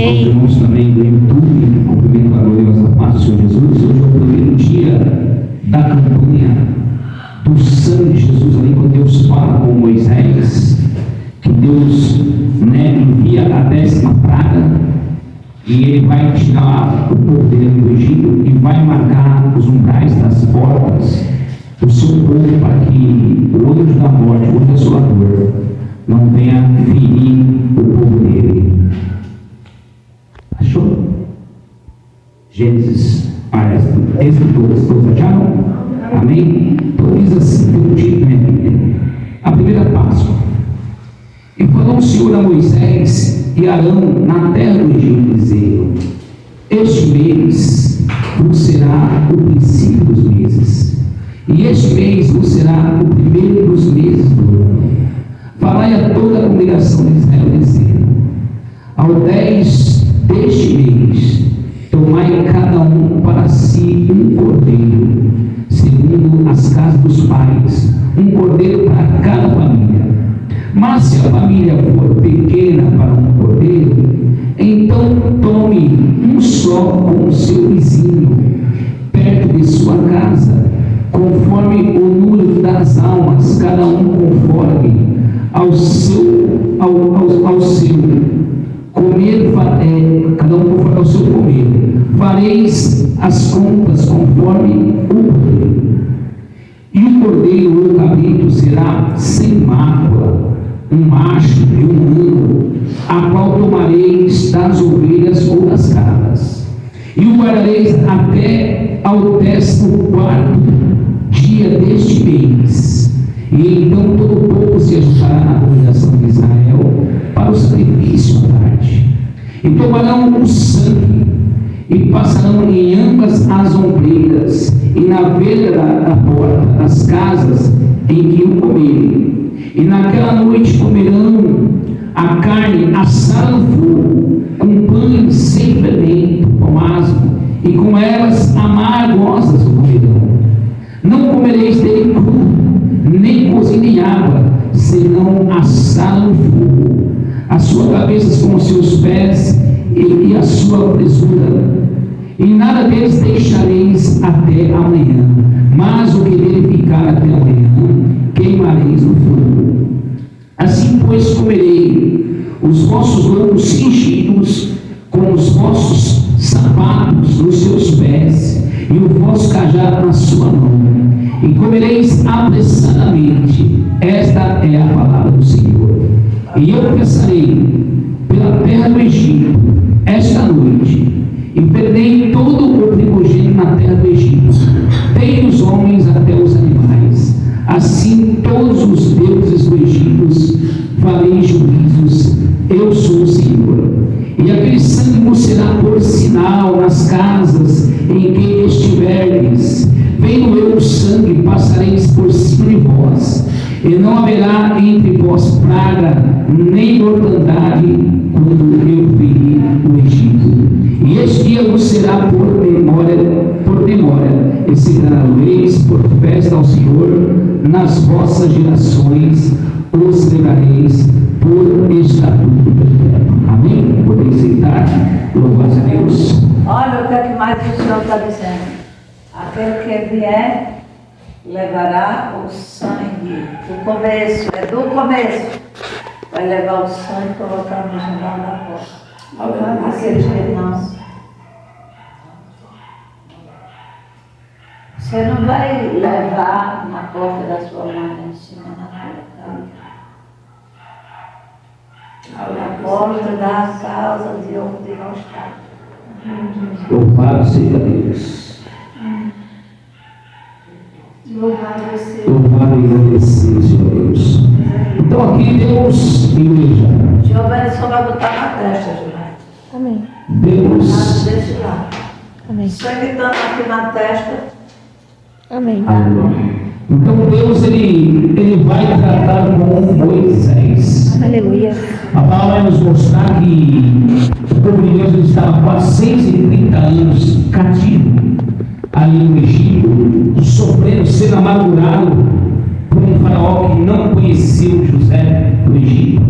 Aos irmãos também do YouTube, cumprimento a gloriosa paz do Senhor Jesus. Hoje é o primeiro dia da campanha do sangue de Jesus, ali quando Deus fala com Moisés, que Deus envia a 10ª praga, e ele vai tirar o povo dele do Egito e vai marcar os umbrais das portas do seu povo, para que o anjo da morte, o Desolador, não venha ferir o povo dele. Achou? Gênesis, Êxodo 12, todos acharam? Amém? Então diz assim, eu digo, a primeira Páscoa. E falou o Senhor a Moisés e Arão na terra do Egito, dizendo: este mês vos será o princípio dos meses, e este mês vos será o primeiro dos meses do ano. Falai a toda a congregação de Israel, dizendo: ao 10 deste mês, tomai cada um para si um cordeiro, segundo as casas dos pais, um cordeiro para cada família. Mas se a família for pequena para um cordeiro, então tome um só com o seu vizinho, perto de sua casa, conforme o número das almas, cada um conforme ao seu comer, cada um conforme ao seu comer. Fareis as contas conforme o cordeiro. E o cordeiro ou o cabrito será sem mácula, um macho e um ano, a qual tomareis das ovelhas ou das cabras, e o guardareis até ao 14º dia deste mês. E então todo o povo se ajuntará na congregação de Israel para o sacrifício à tarde. E tomarão o sangue e passarão em ambas as ombreiras e na verga da porta das casas em que o comerem. E naquela noite comerão a carne assada no fogo, com pães sem fermento, com asmo, e com ervas amargosas o comerão. Não comereis dele cru, nem cozido em água, senão assado no fogo, as suas cabeças com os seus pés e a sua presura. E nada deles deixareis até amanhã, mas o que dele ficar até amanhã, queimareis no fogo. Assim, pois, comerei os vossos lombos cingidos, com os vossos sapatos nos seus pés, e o vosso cajado na sua mão, e comereis apressadamente. Esta é a palavra do Senhor. E eu passarei pela terra do Egito esta noite, e prendei todo o primogênito na terra do Egito, desde os homens até os animais. Assim todos os deuses do Egito farei juízos. Eu sou o Senhor. E aquele sangue vos será por sinal nas casas em que estiverdes. Vendo eu o sangue, passareis por cima de vós, e não haverá entre vós praga, nem mortandade, quando eu ferir o Egito. E este dia vos será por memória, e celebrareis por festa ao Senhor nas vossas gerações, os celebrareis por estatuto perpétuo. Amém? Podem sentar, louvado a Deus. Olha o que mais o Senhor está dizendo. Aquele que vier levará o sangue do começo, é do começo. Vai levar o sangue e colocar no jornal da porta. Aqueles que não. Você não vai levar na porta da sua mãe em cima na tua casa. Na porta da casa de onde nós estamos. Louvado seja Deus. Louvado seja. Louvado e agradecido, Senhor Deus. Então aqui Deus, igreja. O Senhor vai só vai botar na testa, Júlia. Amém. Deus. Desse lado. Amém. Sangue estando aqui na testa. Amém. Aleluia. Então Deus ele vai tratar com Moisés. Aleluia. A palavra vai nos mostrar que o povo de Deus estava 430 anos cativo ali no Egito, sofrendo, sendo amargurado por um faraó que não conheceu José do Egito.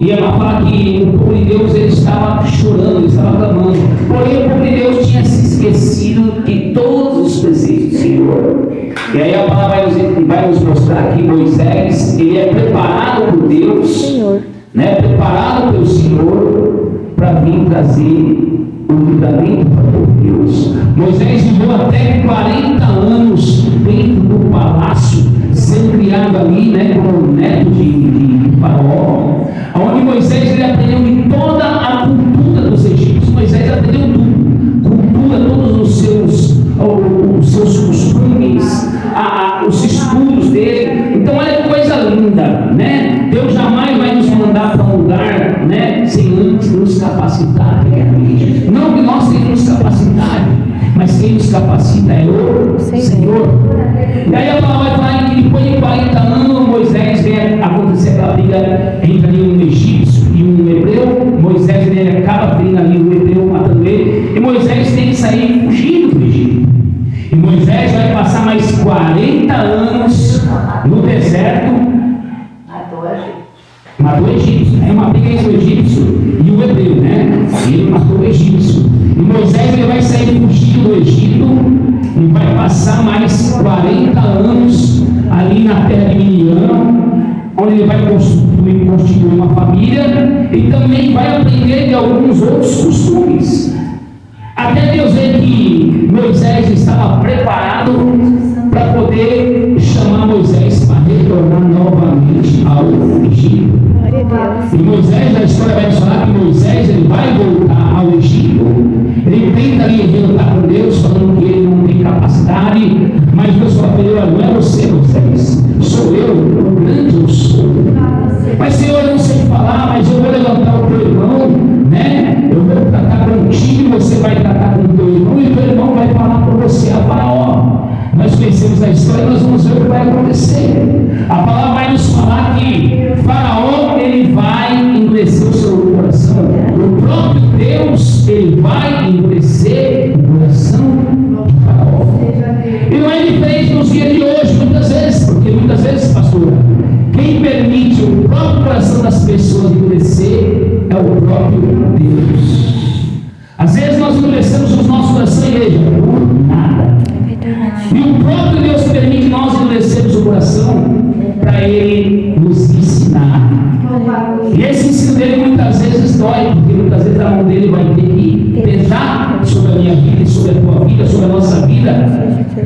E ela fala que o povo de Deus ele estava chorando, ele estava clamando. Porém, o povo de Deus tinha se esquecido de todos os preceitos do Senhor. E aí a palavra vai nos mostrar que Moisés, ele é preparado por Deus, né? Preparado pelo Senhor para vir trazer o livramento para o povo de Deus. Moisés viveu até 40 anos dentro do palácio, sendo criado ali, né, como neto de Faraó, onde Moisés ele aprendeu de toda a cultura dos egípcios. Moisés aprendeu tudo, cultura, todos os seus costumes, os estudos dele. Então olha que coisa linda, né? Deus jamais vai nos mandar para um lugar, né, sem antes nos capacitar. Não que nós tenhamos capacidade, mas quem nos capacita é o Senhor. E aí a palavra vai falar que depois de 40 anos Moisés vem acontecer aquela briga entre um egípcio e um hebreu. Moisés ele acaba brindo ali, o hebreu matando ele, e Moisés tem que sair fugindo do Egito. E Moisés vai passar mais 40 anos no deserto. Matou o egípcio. É uma briga entre o egípcio e o hebreu, né? Ele matou o egípcio. E Moisés ele vai sair fugindo do Egito e vai passar mais 40 anos ali na terra de Midian, onde ele vai constituir uma família e também vai aprender de alguns outros costumes. Até Deus ver que Moisés estava preparado para poder chamar Moisés para retornar novamente ao Egito. E Moisés, a história vai falar que Moisés ele vai voltar ao Egito. Ele tenta ali relutar com Deus, falando que ele não tem capacidade, mas Deus fala para ele: não é você, Moisés, sou eu, o grande eu sou. Mas Senhor, eu não sei falar, mas eu vou levantar o teu irmão, né? Eu vou tratar contigo, você vai tratar com o teu irmão, e o teu irmão vai falar por você a Faraó. Nós conhecemos a história e nós vamos ver o que vai acontecer. A palavra vai nos falar que Faraó ele vai endurecer o seu coração. O próprio Deus ele vai endurecer o coração de Faraó. E não é diferente nos dias de hoje, muitas vezes, porque muitas vezes, pastor, quem permite o próprio coração das pessoas endurecer é o próprio Deus. Às vezes nós endurecemos o nosso coração, igreja, por nada. E o próprio Deus permite nós endurecermos o coração para Ele nos ensinar. E esse ensino dele muitas vezes dói, porque muitas vezes a mão dele vai ter que pesar sobre a minha vida, sobre a tua vida, sobre a nossa vida,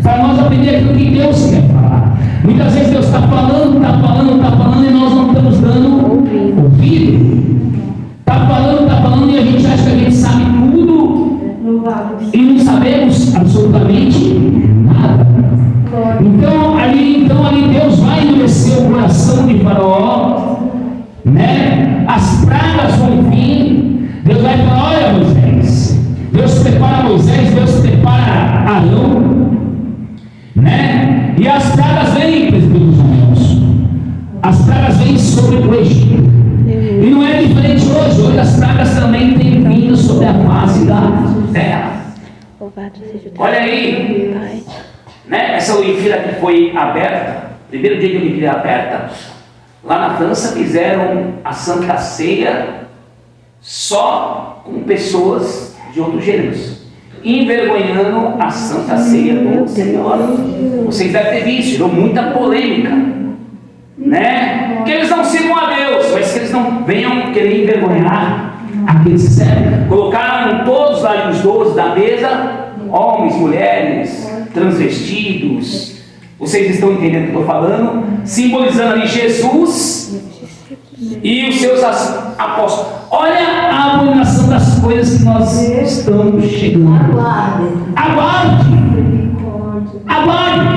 para nós aprender aquilo que Deus quer falar. Muitas vezes Deus está falando, e nós não estamos dando ouvido. Está falando e a gente acha que a gente sabe tudo e não sabemos absolutamente nada. Então ali Deus vai endurecer o coração de Faraó, né? As pragas vão vir. Deus vai falar: olha, Moisés, Deus prepara Moisés, Deus prepara Arão, né? E as pragas vêm, presbíteros irmãos. As pragas vêm sobre o Egito. E não é diferente hoje. Hoje as pragas também têm vindo sobre a face da terra. Olha aí, né? Essa Olimpíada que foi aberta, primeiro dia de Olimpíada aberta, lá na França fizeram a Santa Ceia só com pessoas de outros gêneros, envergonhando a Santa Ceia do Senhor. Vocês devem ter visto, gerou muita polêmica, né? Que eles não sigam a Deus, mas que eles não venham querer envergonhar aqueles que servem. Colocaram todos ali os 12 da mesa, homens, mulheres, transvestidos. Vocês estão entendendo o que eu estou falando? Simbolizando ali Jesus e os seus apóstolos. Olha a abominação das coisas que nós estamos chegando. Aguarde.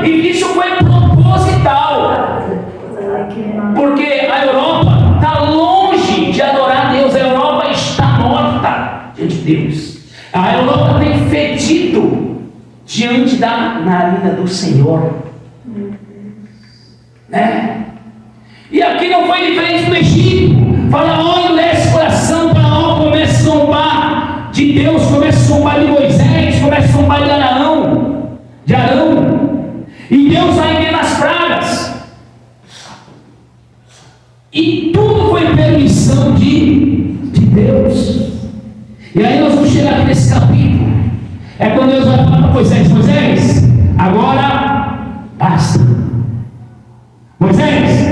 E isso foi proposital. Porque a Europa está longe de adorar a Deus. A Europa está morta diante de Deus. A Europa tem fedido diante da narina do Senhor, né? E aqui não foi diferente do Egito. Faraó endurece o coração, Faraó começa a zombar de Deus, começa a zombar de Moisés, começa a zombar de Arão. E Deus vai enviando as pragas. E tudo foi permissão de E aí nós vamos chegar aqui nesse capítulo. É quando Deus vai falar para Moisés: Moisés, agora basta. Moisés,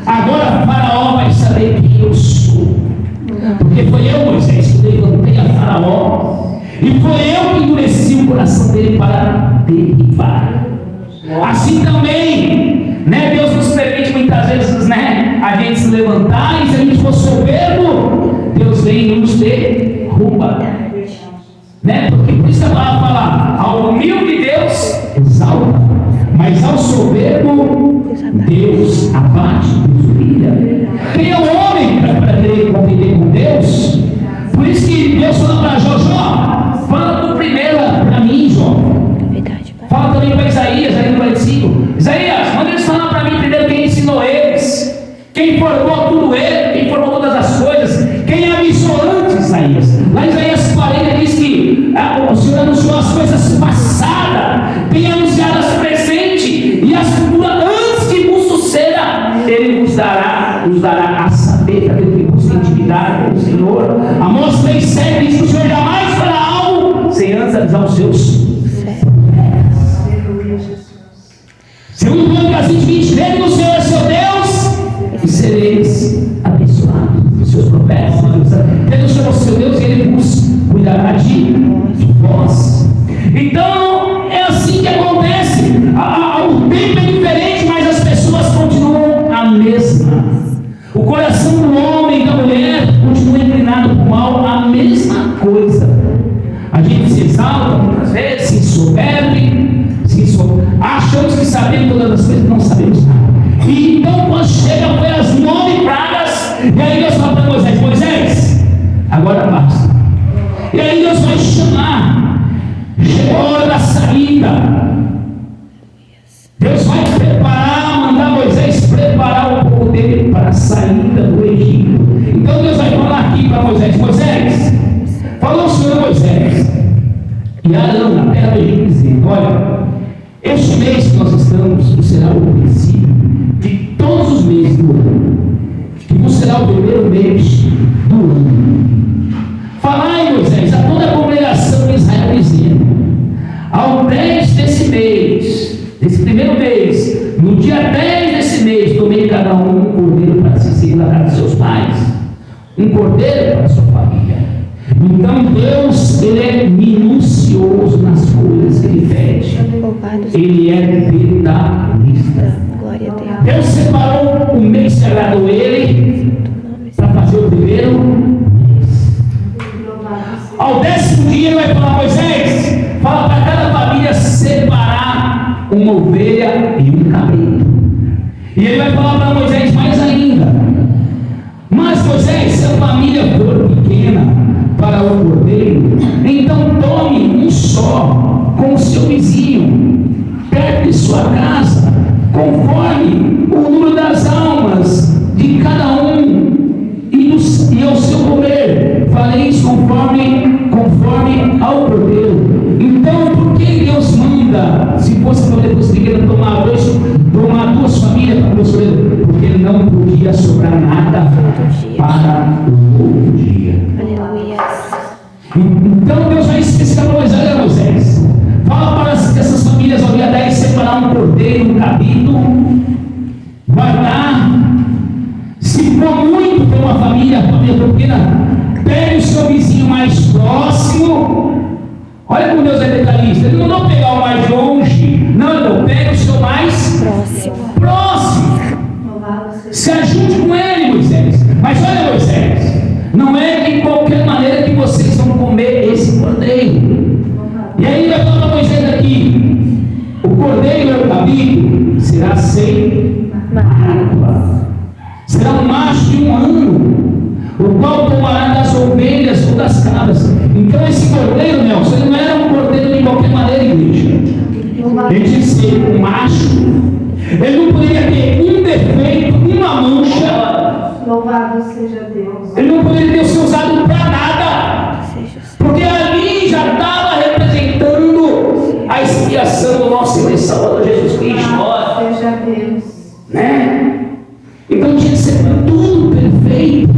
agora Faraó vai saber quem eu sou. Porque foi eu, Moisés, que levantei a Faraó. E foi eu que endureci o coração dele para derribar. Assim também, né, Deus nos permite muitas vezes, né, a gente se levantar, e se a gente for soberbo, Deus vem e nos derruba. Né? Porque por isso que a palavra fala: ao humilde Deus exalta, mas ao soberbo Deus abate, Deus humilha. Quem é o homem para querer conviver com Deus? Por isso que Deus fala para Jó: fala por primeiro para mim, Jó. Fala também para Isaías, aí no 45. Isaías, manda eles falar para mim primeiro quem ensinou eles, quem formou tudo ele, quem formou todas as coisas, quem avisou antes, Isaías. Lá em Isaías 40 diz que o Senhor anunciou as coisas passadas, tem anunciado as presentes e as futuras antes que vos suceda. Ele nos dará a saber aquele que busca intimidade com o Senhor. Amós 3,7 diz que o Senhor jamais fará algo sem antes avisar os seus. Segundo Lucas 20, crede no Senhor seu Deus e sereis abençoados. Os seus profetas, crede no Senhor seu Deus e Ele vos cuidará de vós. Então é assim que acontece. O tempo é diferente, mas as pessoas continuam a mesma. O coração do homem e da mulher continua inclinado para o mal, a mesma coisa. A gente se exalta muitas vezes, se soberbe, achamos que sabemos todas as coisas, não sabemos nada. E então quando chega foi as 9 pragas, e aí Deus fala para Moisés: Moisés, agora basta. E aí Deus vai chamar, chegou a hora da saída. Deus vai mandar Moisés preparar o povo dele para a saída do Egito. Então Deus vai falar aqui para Moisés: Moisés, falou o Senhor Moisés e Arão na terra do Egito, dizendo: olha, este mês que nós estamos será o princípio de todos os meses do ano, que será o primeiro mês do ano. Falai, Moisés, a toda a congregação de Israel, dizendo: ao 10 desse mês, desse primeiro mês, no dia 10 desse mês, tomei cada um cordeiro para se servir na casa de seus pais, um cordeiro para a sua família. Então Deus, Ele é minucioso nas coisas que Ele pede. Ele é detalhista. Deus separou o mês que agradou Ele para fazer o primeiro mês. Ao 10º dia Ele vai falar: Moisés, fala para cada família separar uma ovelha e um cabrito. E Ele vai falar para Moisés mais ainda: mas Moisés, se a família for pequena para o cordeiro, então tome um só com o seu vizinho, perto de sua casa, conforme o número das almas de cada um, e ao seu comer, fareis conforme ao cordeiro. Então, por que Deus manda, se fosse para Deus pequeno, tomar duas famílias para o cordeiro? Porque não podia sobrar nada para o outro dia. Então Deus vai especificar para Moisés: olha, Moisés, fala para essas famílias ao dia 10 separar um cordeiro, um cabrito, guardar. Se for muito para uma família pequena, pegue o seu vizinho mais próximo. Olha como Deus é detalhista. Ele não mandou pegar o mais longe, não, pega o seu mais próximo. Se ajunte com ele, Moisés. Mas olha, Moisés, não é de qualquer maneira que vocês vão comer esse cordeiro. E aí vai falar para Moisés aqui: o cordeiro e o cabrito será sem mácula. Será um macho de 1 ano, o qual tomará das ovelhas ou das cabras. Então esse cordeiro, Nelson, ele não era um cordeiro de qualquer maneira, igreja. Ele tinha que ser um macho. Ele não poderia ter um defeito, uma mancha. Louvado seja Deus. Ele não poderia ser usado para nada, porque ali já estava representando a expiação do nosso Senhor e Salvador Jesus Cristo. Seja Deus. Né? Então tinha que ser tudo perfeito,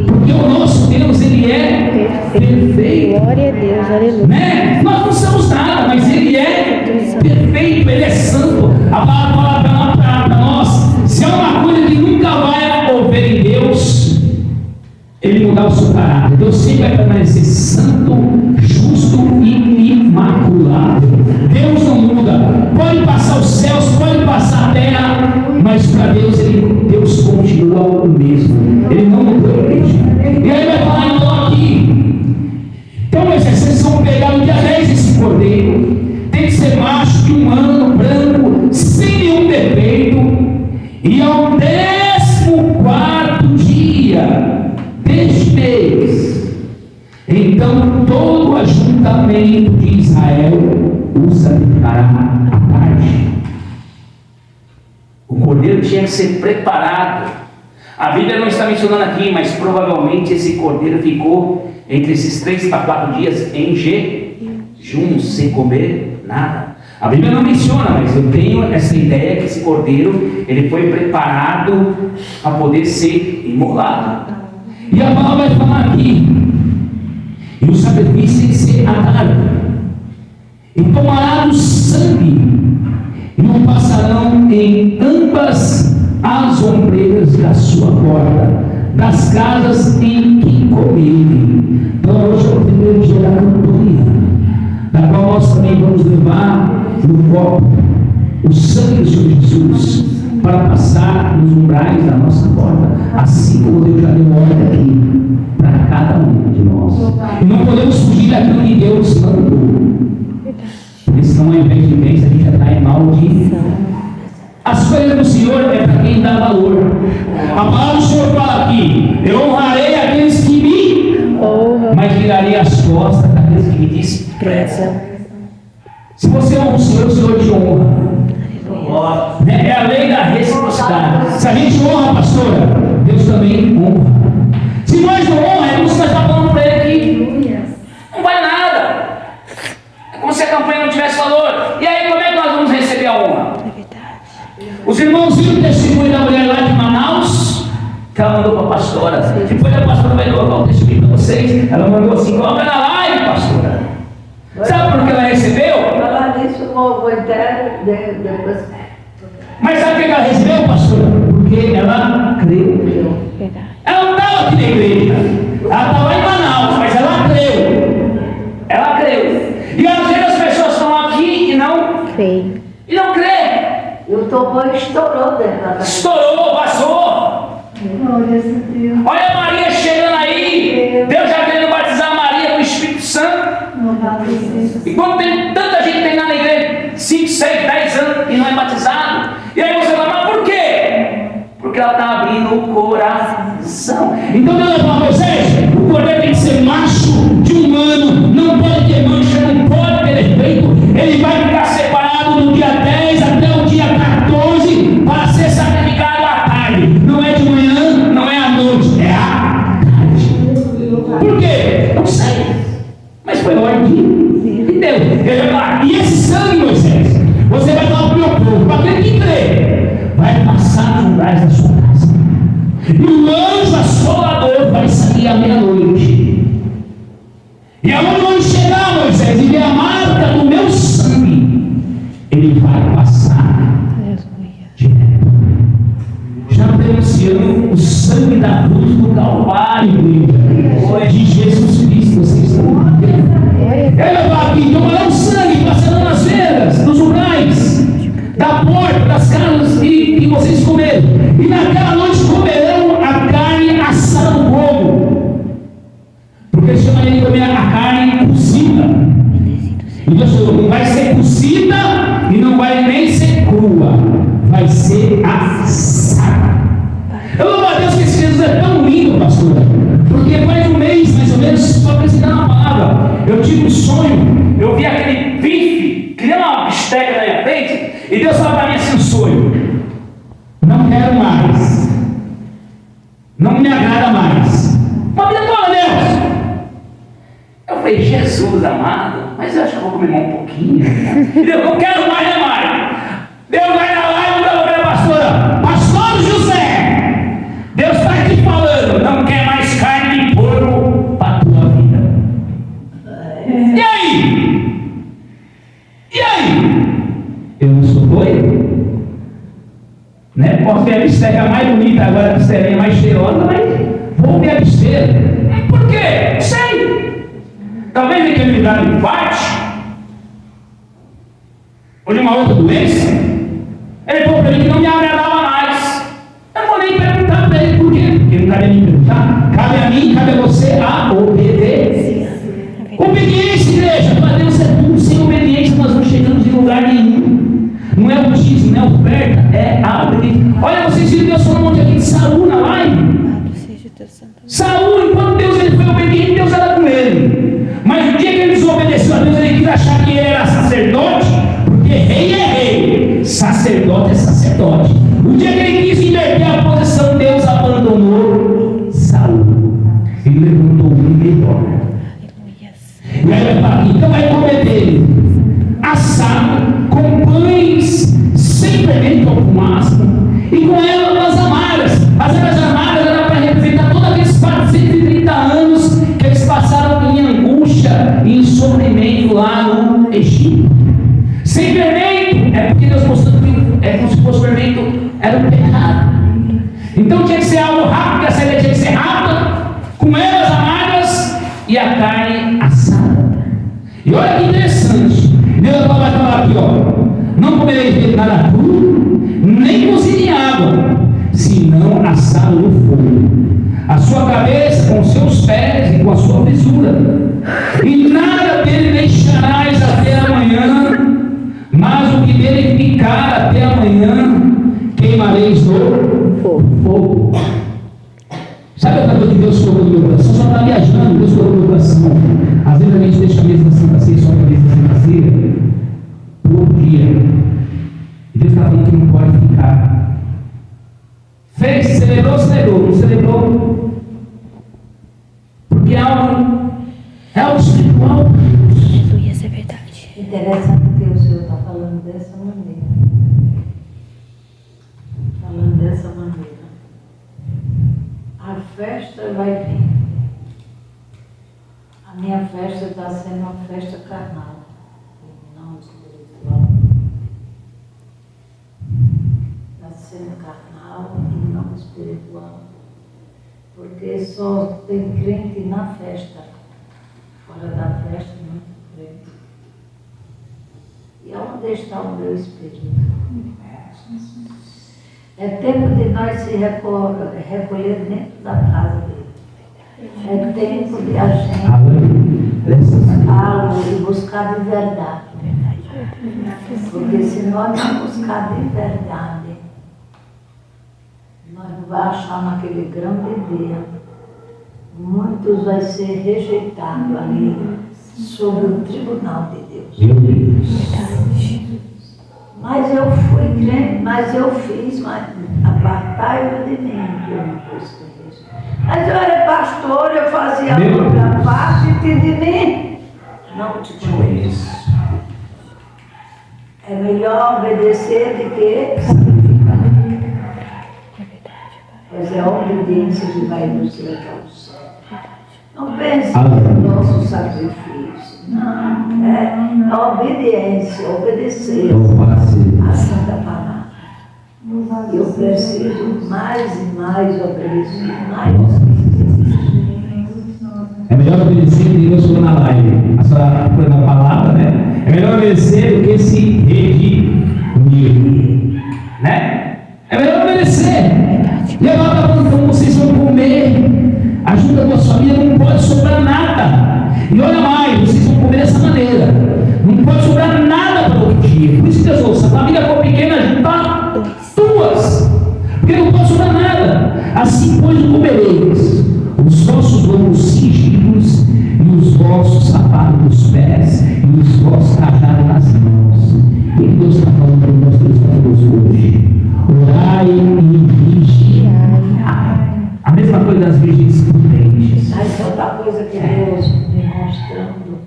porque o nosso Deus, Ele é perfeito. perfeito. Glória a Deus, aleluia. Né? Nós não somos nada, mas Ele é perfeito, Ele é santo. A palavra fala para nós, se há uma coisa que nunca vai ocorrer em Deus, Ele mudar o seu caráter. Deus sempre vai permanecer santo, justo e imaculado. Deus não muda. Pode passar os céus, pode passar a terra, mas para Deus, Deus continua o mesmo. Ele não mudou, igreja. E aí vai falar então aqui. Então, vocês vão pegar no dia 10 esse cordeiro. Tem que ser macho, de um ano, branco, sem nenhum defeito. E ao 14º dia deste mês, então todo o ajuntamento de Israel o sacrificará à tarde. O cordeiro tinha que ser preparado. A Bíblia não está mencionando aqui, mas provavelmente esse cordeiro ficou entre esses 3 a 4 dias em jejum, sem comer nada. A Bíblia não menciona, mas eu tenho essa ideia que esse cordeiro ele foi preparado para poder ser imolado. E a palavra vai falar aqui, e o sacrifício tem que ser à tarde. E tomará do sangue e o passarão em ambas as ombreiras da sua porta, das casas em que comerem. Então hoje é o primeiro dia da campanha, da qual nós também vamos levar no copo o sangue do Senhor Jesus para passar nos umbrais da nossa porta, assim como Deus já deu ordem aqui para cada um de nós. E não podemos fugir daquilo que Deus mandou. Porque senão, ao invés de bênção, a gente já está em maldição. As coisas do Senhor é para quem dá valor. A palavra do Senhor fala aqui: eu honrarei aqueles que me honram, mas virarei as costas daqueles que me desprezam. Se você honra o Senhor te honra. É a lei da reciprocidade. Se a gente honra, pastora, Deus também honra. Se nós não honra, é como se nós estávamos falando para ele aqui: não vale nada. É como se a campanha não tivesse valor. E aí, como é que nós vamos receber a honra? Os irmãos viram o testemunho da mulher lá de Manaus, que ela mandou para a pastora. Depois a pastora vai colocar o testemunho para vocês. Ela mandou assim: coloca na live, pastora. Sabe por que ela recebeu? Falar nisso, vou depois. Mas sabe por que ela recebeu, pastora? Porque ela creu. Ela não estava aqui na igreja, ela estava lá em Manaus, mas ela creu. Ela creu. E às vezes as pessoas estão aqui e não creem. E não creem. E o tambor estourou dentro da casa. Estourou, vazou. Glória a Deus. Olha a Maria chegando aí. Deus já querendo batizar a Maria com o Espírito Santo. Louvado seja. E quando tem tanta gente que tem na igreja 5, 6, 10 anos e não é batizado. E aí você fala: mas por quê? Porque ela está abrindo o coração. Então Deus vai falar para vocês: o cordeiro tem que ser macho, de um ano, não pode ter mancha, não pode ter defeito. Ele vai ficar separado do dia 10 até o dia 14 para ser sacrificado à tarde. Não é de manhã, não é à noite, é à tarde. Por quê? Não sei. Mas foi ordem de Deus. Ele vai falar: e esse sangue, Moisés, você vai dar para o meu povo, para aquele que crê, vai passar nos umbrais da sua casa. E o anjo assolador vai sair à meia-noite. E aonde vão chegar, Moisés, e ver a marca do meu sangue, ele vai passar direto. Já denunciando o sangue da cruz do Calvário, igreja, de Jesus Cristo. Vocês estão entendendo? Ele vai falar aqui: tomarão sangue passando nas veras, nos umbrais da porta, das casas que vocês comerem. E naquela noite comerão a carne assada no fogo. Porque ele chama ele de comer a carne cozida. E Deus falou: não vai ser cozida e não vai nem ser crua, vai ser assada. Eu louvo a Deus que esse Jesus é tão lindo, pastor, porque faz um mês mais ou menos, só apresentando a palavra, eu tive um sonho. Eu vi aquele bife, criando uma bisteca na minha frente, e Deus falou para mim assim: um sonho, não quero mais, não me agrada mais. Mas me fala, Deus. Eu falei: Jesus amado, mas eu acho que eu vou comer mais um pouquinho. E Deus: não quero mais, né, Mário? Deus vai na live e vai para a pastora: pastor José, Deus está aqui falando, não quer mais carne de porco para a tua vida. né? Posso ver a bisteca mais bonita, agora a bistequinha mais cheirosa, mas vou me abster. Por quê? Sei. Talvez ele tenha me dado infarte, ou de uma outra doença. Ele falou para mim que não me agradava mais. Eu não vou nem perguntar para ele por quê, porque não cabe a mim perguntar. Cabe a mim, cabe a você a obedecer. Obediência, igreja. Para Deus é tudo. Sem obediência nós não chegamos em lugar nenhum. Não é o dízimo, não é oferta, é a obediência. Olha, vocês viram Deus falando ontem aqui de Saul na live? Saul, enquanto Deus ele foi obediente, Deus era com ele. Mas o dia que ele desobedeceu a Deus, ele quis achar que ele era sacerdote, porque rei é rei, sacerdote é sacerdote. O dia que ele quis inverter a posição, Deus abandonou Saul. Ele levantou um melhor. E aí vai falar, então vai comer dele assado, com pães sem fermento ou fumaça, e com ervas amargas. As ervas amargas eram para representar todos aqueles 430 anos que eles passaram em angústia e em sofrimento lá no Egito. Sem fermento, é porque Deus mostrou que é como se fosse fermento, era um pecado. Então tinha que ser algo rápido, que a saída tinha que ser rápida, com ervas amargas e a carne assada. E olha que interessante, Deus vai falar aqui, ó, não comereis de nada cru, nem cozido em água, senão assado no fogo. A sua cabeça com seus pés e com a sua fisura, e nada dele deixarás até amanhã, mas o que dele ficar até amanhã, queimareis no fogo. Sabe outra coisa que Deus colocou no meu coração? Só está viajando, Deus colocou no meu coração. Às vezes a gente deixa a mesa da Santa Ceia, só a mesa da Santa Ceia, por outro dia. E Deus está falando que não pode ficar. Fez, celebrou, não celebrou. Porque é algo espiritual. Aleluia, isso é verdade. Interessante que o Senhor está falando dessa maneira. A festa vai vir. A minha festa está sendo uma festa carnal, não espiritual. Está sendo carnal e não espiritual. Porque só tem crente na festa. Fora da festa, muito crente. E onde está o meu espírito? É tempo de nós se recolher dentro da casa dele. É tempo de a gente buscá-lo e buscar de verdade. Porque se nós não buscar de verdade, nós não vamos achar naquele grão de dia. Muitos vai ser rejeitados ali sob o tribunal de Deus. Mas eu fui crente, mas eu fiz, mas apartai-o de mim, que eu não busquei isso. Mas eu era pastor, eu fazia a parte de mim. Não te conheço. É melhor obedecer do que sacrificar. Pois é a obediência que vai nos levar ao céu. Não pense no nosso sacrifício. Não, é a obediência, obedecer a Santa Palavra. Eu preciso mais e mais obedecer, É melhor obedecer que Deus falou na live. A senhora foi na palavra, né? É melhor obedecer do que se redimir, né? É melhor obedecer. E agora está falando como vocês vão comer, ajuda a tua família, não pode sobrar nada. E olha mais, vocês vão comer dessa maneira. Não pode sobrar nada para outro dia. Por isso que Deus falou, se a família for pequena, juntar duas. Porque não pode sobrar nada. Assim, pois, comereis os vossos lombos cingidos, e os vossos sapatos nos pés, e os vossos cajados nas mãos. O que Deus está falando para nós cristãos hoje? Orai e vigiai. A mesma coisa das virgens prudentes. Mas outra coisa que Deus me mostrando,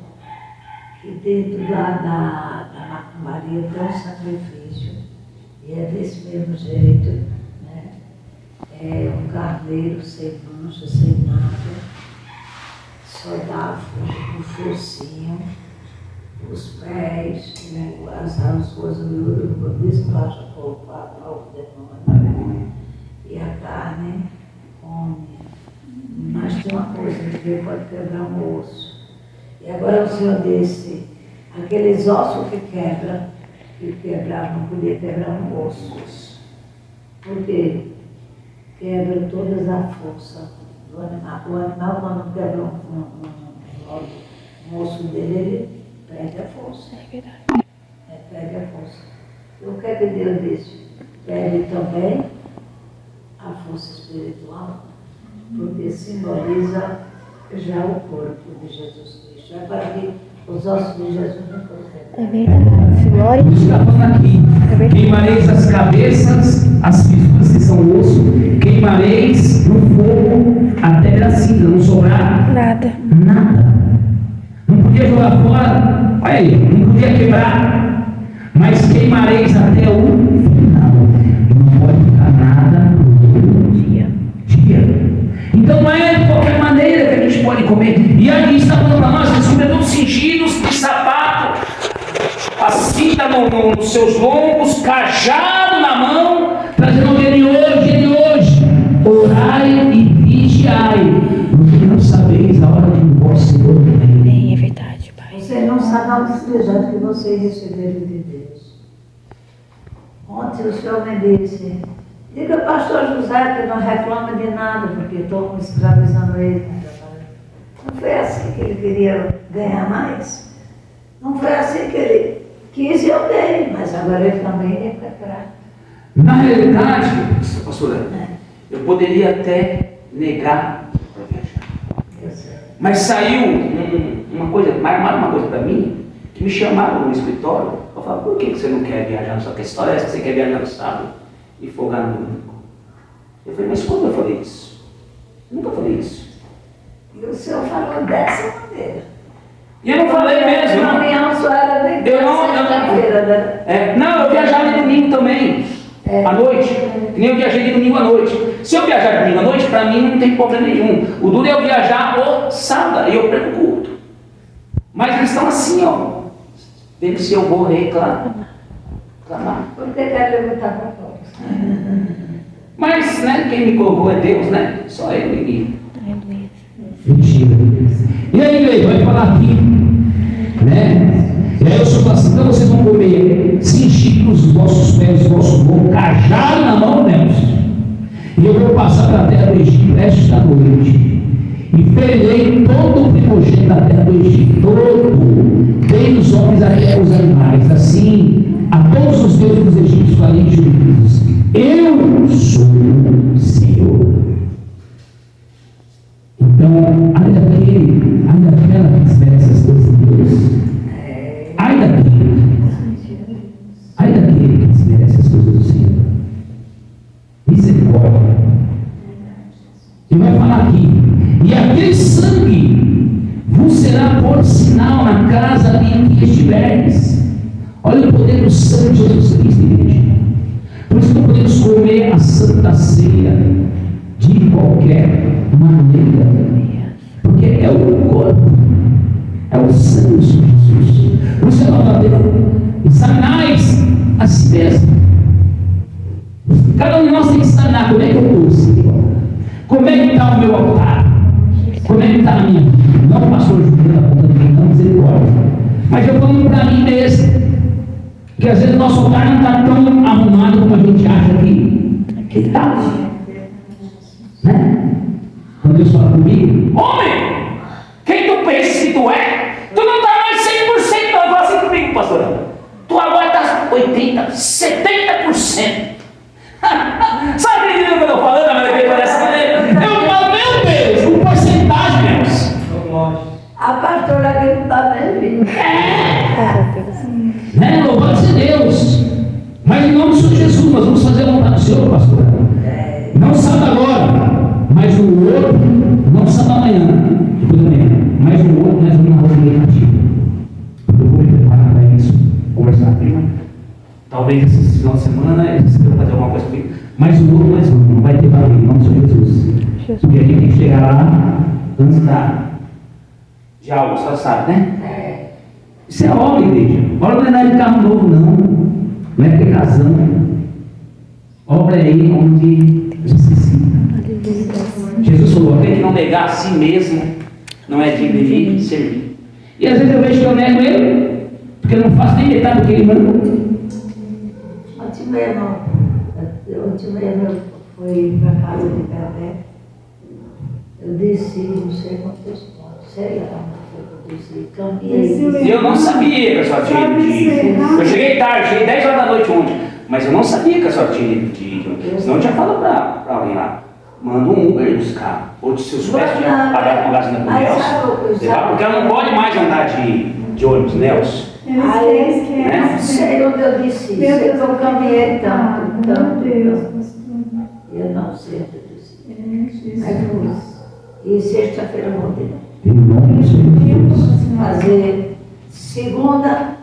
que dentro da macumbaria tem um sacrifício, e é desse mesmo jeito, né? É um carneiro sem mancha, sem nada, só dá o focinho, os pés, né, as coisas do despacho para o demônio. E a carne come. Mas tem uma coisa que pode quebrar um osso. E agora o Senhor disse, aqueles ossos que quebravam, não podia quebrar um osso. Porque quebra toda a força do animal. O animal, quando quebra um osso dele, ele perde a força. É verdade. Perde a força. E o que é que Deus disse? Perde também a força espiritual, porque simboliza já o corpo de Jesus Cristo. É para que os ossos de Jesus não foram É quebrados. verdade. Glória a Por isso está Deus. falando aqui. Queimareis as cabeças, as fisuras que são osso, queimareis no fogo até a cinza, não sobrar Nada. nada. Não podia jogar fora, olha aí, não podia quebrar, mas queimareis até o final. Não pode ficar nada no Dia. dia. Então não é de qualquer maneira que a gente pode comer. E aí está falando para nós, sobretudo cingidos de sapato, a cinta nos seus lombos, cajado na mão, trazendo o dia de hoje, orai e vigiai, porque não sabeis a hora de vosso Senhor vem. Bem, é verdade, Pai. Você não sabe o despejado que vocês receberam de Deus. Ontem o Senhor me disse, diga pastor José que não reclama de nada, porque estou escravizando ele. Não foi assim que ele queria ganhar mais? Não foi assim que ele quis e eu dei, mas agora ele também é fraco. Na realidade, pastora, eu poderia até negar para viajar. Mas saiu uma coisa para mim, que me chamaram no escritório. Eu falava, por que você não quer viajar? Não só que história é essa que você quer viajar no sábado e folgar no domingo? Eu falei, mas quando eu falei isso? Nunca falei isso. E o Senhor falou dessa maneira. E eu não falei mesmo. A reunião só era de Eu não- sexta-feira, né? Não, eu viajava de domingo também, à noite. Que nem eu viajei de domingo à noite. Se eu viajar de domingo à noite, para mim não tem problema nenhum. O duro é eu viajar o sábado e eu perco o culto. Mas eles estão assim, ó. Vendo se eu vou reclamar. Porque quer levantar para fora. Mas, né, quem me colocou é Deus, né? Só Ele me Aleluia. mentira. E aí, Lei, vai falar aqui, né? E aí eu só falo assim, então vocês vão comer cingidos os vossos pés, os vossos lombos, cajado na mão deles. E eu vou passar para a terra do Egito esta noite. E ferirei todo o primogênito da terra do Egito, todo, desde os homens até os animais. Assim, a todos os deuses dos egípcios farei juízos. Eu sou o Senhor. Então, ai daquela que espera essas coisas de Deus. Ai daquele que desmerece as coisas do Senhor. Misericórdia. E vai falar aqui, e aquele sangue vos será por sinal na casa em que estiveres. Olha o poder do sangue de Jesus Cristo, igreja. Por isso não podemos comer a Santa Ceia de qualquer maneira, porque é o corpo, é o sangue de Jesus. Por isso ela está dizendo, examinais a si mesmo. Cada um de nós tem que examinar como é que eu estou, Senhor. Como é que está o meu altar? Como é que está a minha vida? Não o pastor Juliano apontando para mim, não, misericórdia. Mas eu falo para mim mesmo, que às vezes o nosso altar não está tão arrumado como a gente acha que está. Né? Quando Deus fala comigo, homem, quem tu pensas que tu é? Tu não está mais 100%, não. Fala assim comigo, pastor. Tu agora está 80%, 70%. Sabe o que eu estou falando? Dessa maneira? Eu falo, meu Deus, com porcentagem, Deus. A pastora que não está nem vindo. Né? Louvado seja Deus. Mas em nome do Senhor Jesus, nós vamos fazer a vontade do Senhor, pastor. Não sábado agora, mas o outro, não sábado amanhã, depois da manhã, mas o outro nós vamos na rotina ativa. Eu vou me preparar para isso, conversar com a prima. Talvez esse final de semana eles queiram fazer alguma coisa comigo, mas o outro nós vamos, não vai ter barulho, em nome do Senhor Jesus. Porque a gente tem que chegar lá antes de algo, você sabe, né? Isso é obra, igreja. Obra não é de carro novo, não. Não é ter casão. Obra é aí onde necessita. Jesus falou: aquele que não negar a si mesmo não é digno de servir. E às vezes eu vejo que eu nego ele, porque eu não faço nem metade do que ele manda. Ontem mesmo eu fui para casa de Bebé. Eu desci, não sei quantos pontos, sei lá, eu desci, caminhei. E eu não sabia que a senhora tinha ido de. Eu cheguei tarde, cheguei 10 horas da noite ontem, mas eu não sabia que a senhora tinha ido de. Senão eu tinha falado para alguém lá: manda um Uber buscar. Ou se eu soubesse de pagar com gasolina com Nelson. Porque ela não pode mais andar de ônibus, Nelson. Aí, não sei onde eu desci, sei que eu caminhei tanto. Eu não sei onde eu desci. Mas fui. E sexta-feira eu voltei. Em nome de Jesus. Fazer segunda,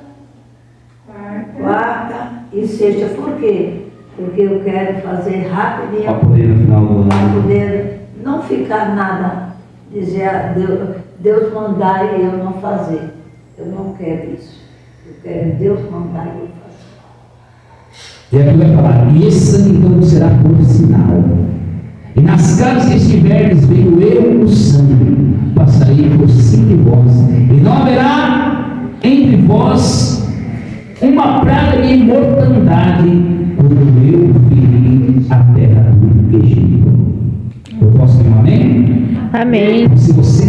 quarta e sexta. Por quê? Porque eu quero fazer rapidinho. Para poder no final do Para ano. poder não ficar nada, dizer a Deus mandar e eu não fazer. Eu não quero isso. Eu quero Deus mandar e eu fazer. E aqui vai falar: e esse sangue então será por sinal. E nas casas que estiverdes, veio eu o sangue, passarei por cima de vós, e não haverá entre vós uma praga de mortandade, quando eu ferir a terra do Egito. Eu posso ter um amém? Amém. Se você